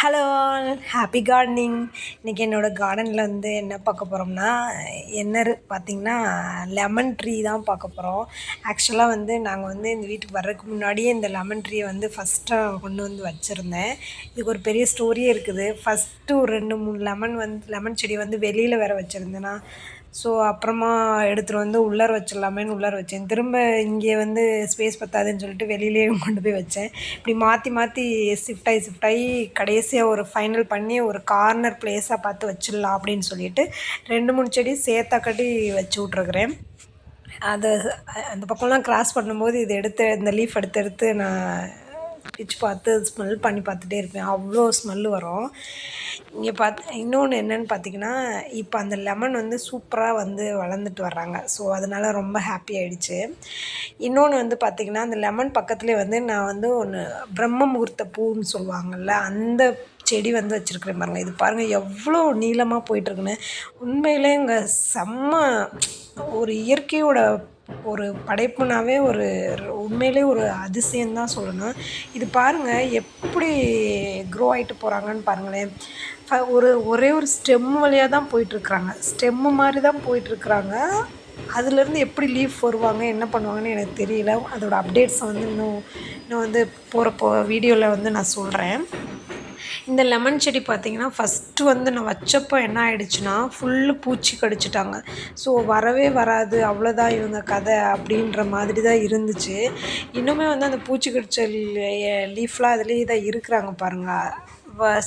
Hello all, happy gardening. இன்றைக்கி என்னோடய கார்டனில் வந்து என்ன பார்க்க போகிறோம்னா, பார்த்திங்கன்னா லெமன் ட்ரீ தான் பார்க்க போகிறோம். ஆக்சுவலாக வந்து நாங்கள் வந்து இந்த வீட்டுக்கு வர்றதுக்கு முன்னாடியே இந்த லெமன் ட்ரீயை வந்து ஃபஸ்ட்டாக கொண்டு வந்து வச்சுருந்தேன். இதுக்கு ஒரு பெரிய ஸ்டோரியே இருக்குது. ஃபஸ்ட்டு ஒரு 2-3 லெமன் செடி வந்து வெளியில் வேறு வச்சுருந்தேன்னா, ஸோ அப்புறமா எடுத்துகிட்டு வந்து உள்ளார வச்சிடலாமேன்னு உள்ளார வச்சேன். திரும்ப இங்கே வந்து ஸ்பேஸ் பத்தாதுன்னு சொல்லிட்டு வெளியிலேயே கொண்டு போய் வச்சேன். இப்படி மாற்றி மாற்றி ஷிஃப்ட் ஆகி கடைசியாக ஒரு ஃபைனல் பண்ணி ஒரு கார்னர் ப்ளேஸாக பார்த்து வச்சிடலாம் அப்படின்னு சொல்லிட்டு 2-3 செடி சேர்த்தா கட்டி வச்சு விட்ருக்குறேன். அது அந்த பக்கம்லாம் கிராஸ் பண்ணும்போது இந்த லீஃப் எடுத்து நான் பிச்சு பார்த்து ஸ்மெல் பண்ணி பார்த்துட்டே இருப்பேன். அவ்வளோ ஸ்மெல்லு வரும். இங்கே இன்னொன்று என்னென்னு பார்த்தீங்கன்னா, இப்போ அந்த லெமன் வந்து சூப்பராக வந்து வளர்ந்துட்டு வர்றாங்க. ஸோ அதனால் ரொம்ப ஹாப்பி ஆகிடுச்சு. இன்னொன்று வந்து பார்த்திங்கன்னா, அந்த லெமன் பக்கத்துலேயே வந்து நான் வந்து ஒன்று பிரம்ம முகூர்த்த பூன்னு சொல்லுவாங்கள்ல, அந்த செடி வந்து வச்சுருக்குறேன் பாருங்கள். இது பாருங்கள் எவ்வளோ நீளமாக போயிட்டுருக்குன்னு. உண்மையிலே இங்கே செம்ம ஒரு இயற்கையோட ஒரு படைப்புனாவே உண்மையிலே ஒரு அதிசயம்தான் சொல்லணும். இது பாருங்கள் எப்படி க்ரோ ஆகிட்டு போகிறாங்கன்னு பாருங்களேன். ஒரே ஒரு ஸ்டெம் வழியாக தான் போயிட்டுருக்குறாங்க. ஸ்டெம்மு மாதிரி தான் போயிட்டுருக்குறாங்க. அதுலேருந்து எப்படி லீஃப் வருவாங்க, என்ன பண்ணுவாங்கன்னு எனக்கு தெரியல. அதோடய அப்டேட்ஸை வந்து இன்னும் வந்து போகிறப்போ வீடியோவில் வந்து நான் சொல்கிறேன். இந்த லெமன் செடி பார்த்திங்கன்னா, ஃபஸ்ட்டு வந்து நான் வச்சப்போ என்ன ஆகிடுச்சுன்னா, ஃபுல்லு பூச்சி கடிச்சிட்டாங்க. ஸோ வரவே வராது, அவ்வளோதான் இவங்க கதை அப்படின்ற மாதிரி தான் இருந்துச்சு. இன்னுமே வந்து அந்த பூச்சி கடிச்ச லீஃப்லாம் அதுலேயே தான் இருக்கிறாங்க பாருங்கள்.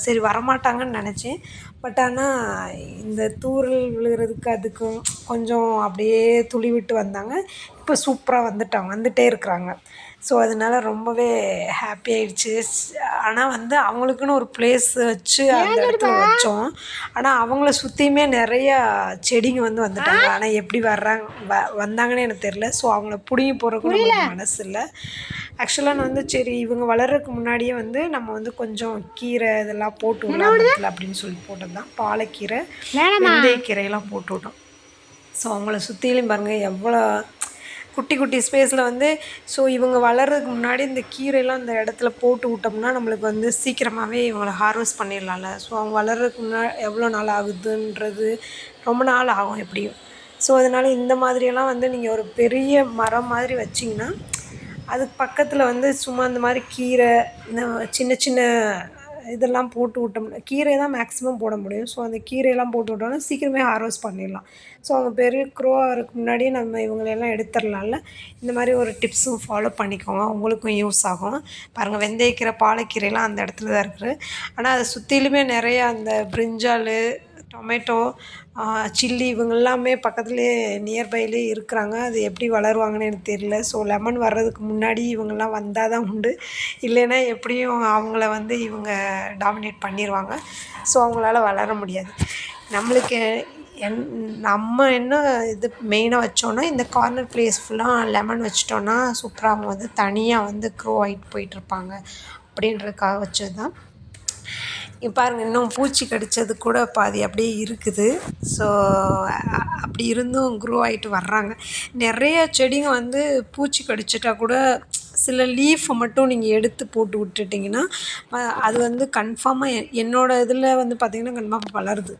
சரி வரமாட்டாங்கன்னு நினச்சேன். பட் ஆனால் இந்த தூறல் விழுகிறதுக்கு அதுக்கும் கொஞ்சம் அப்படியே துளி விட்டு வந்தாங்க. இப்போ சூப்பராக வந்துட்டே இருக்கிறாங்க. ஸோ அதனால் ரொம்பவே ஹாப்பி ஆகிடுச்சு. ஆனால் வந்து அவங்களுக்குன்னு ஒரு ப்ளேஸ் வச்சு அந்த இடத்துல வச்சோம். ஆனால் அவங்கள சுற்றியுமே நிறையா செடிங்க வந்து வந்துட்டாங்க. ஆனால் எப்படி வந்தாங்கன்னு எனக்கு தெரில. ஸோ அவங்கள பிடுங்கி போகிறதுக்கு நமக்கு மனசு இல்லை. ஆக்சுவலாக நான் வந்து சரி இவங்க வளர்கிறதுக்கு முன்னாடியே வந்து நம்ம வந்து கொஞ்சம் கீரை இதெல்லாம் போட்டு விடலாம் அப்படின்னு சொல்லி போட்டது தான். பாலக்கீரை, வெந்தயக்கீரையெல்லாம் போட்டு விட்டோம். ஸோ அவங்கள சுற்றிலையும் பாருங்கள் எவ்வளோ குட்டி குட்டி ஸ்பேஸில் வந்து. ஸோ இவங்க வளர்கிறதுக்கு முன்னாடி இந்த கீரையெல்லாம் இந்த இடத்துல போட்டு விட்டோம்னா நம்மளுக்கு வந்து சீக்கிரமாகவே இவங்களை ஹார்வெஸ்ட் பண்ணிடலாம்ல. ஸோ அவங்க வளர்கிறதுக்கு எவ்வளோ நாள் ஆகுதுன்றது ரொம்ப நாள் ஆகும் எப்படியும். ஸோ அதனால் இந்த மாதிரியெல்லாம் வந்து நீங்கள் ஒரு பெரிய மரம் மாதிரி வச்சிங்கன்னா, அதுக்கு பக்கத்தில் வந்து சும்மா இந்த மாதிரி கீரை, இந்த சின்ன சின்ன இதெல்லாம் போட்டு விட்டோம்னா, கீரை தான் மேக்ஸிமம் போட முடியும். ஸோ அந்த கீரையெல்லாம் போட்டு விட்டோம்னா சீக்கிரமே ஹார்வெஸ்ட் பண்ணிடலாம். ஸோ அவங்க பெரிய க்ரோ ஆகிறதுக்கு முன்னாடியே நம்ம இவங்களெல்லாம் எடுத்துடலாம்ல. இந்த மாதிரி ஒரு டிப்ஸும் ஃபாலோ பண்ணிக்கோங்க, உங்களுக்கும் யூஸ் ஆகும். பாருங்கள் வெந்தயக்கீரை, பாலக்கீரைலாம் அந்த இடத்துல தான் இருக்குது. ஆனால் அதை சுற்றிலுமே நிறையா அந்த பிரிஞ்சால், டொமேட்டோ, சில்லி இவங்க எல்லாமே பக்கத்துலேயே நியர்பைலே இருக்கிறாங்க. அது எப்படி வளருவாங்கன்னு எனக்கு தெரியல. ஸோ லெமன் வர்றதுக்கு முன்னாடி இவங்கெல்லாம் வந்தால் தான் உண்டு. இல்லைன்னா எப்படியும் அவங்கள வந்து இவங்க டாமினேட் பண்ணிடுவாங்க. ஸோ அவங்களால வளர முடியாது. நம்மளுக்கு நம்ம என்ன இது மெயினாக வச்சோன்னா, இந்த கார்னர் ப்ளேஸ் ஃபுல்லாக லெமன் வச்சிட்டோன்னா சூப்பராக அவங்க வந்து தனியாக வந்து க்ரோ ஆகிட்டு போயிட்டுருப்பாங்க அப்படின்றதுக்காக வச்சது தான். இங்கே பாருங்கள் இன்னும் பூச்சி கடித்தது கூட பாதி அப்படியே இருக்குது. ஸோ அப்படி இருந்தும் க்ரோ ஆகிட்டு வர்றாங்க. நிறைய செடிங்க வந்து பூச்சி கடிச்சிட்டா கூட சில லீஃபை மட்டும் நீங்கள் எடுத்து போட்டு விட்டுட்டிங்கன்னா அது வந்து கன்ஃபார்மாக என்னோடய இதில் வந்து பார்த்திங்கன்னா கன்ஃபார்மாக வளருது.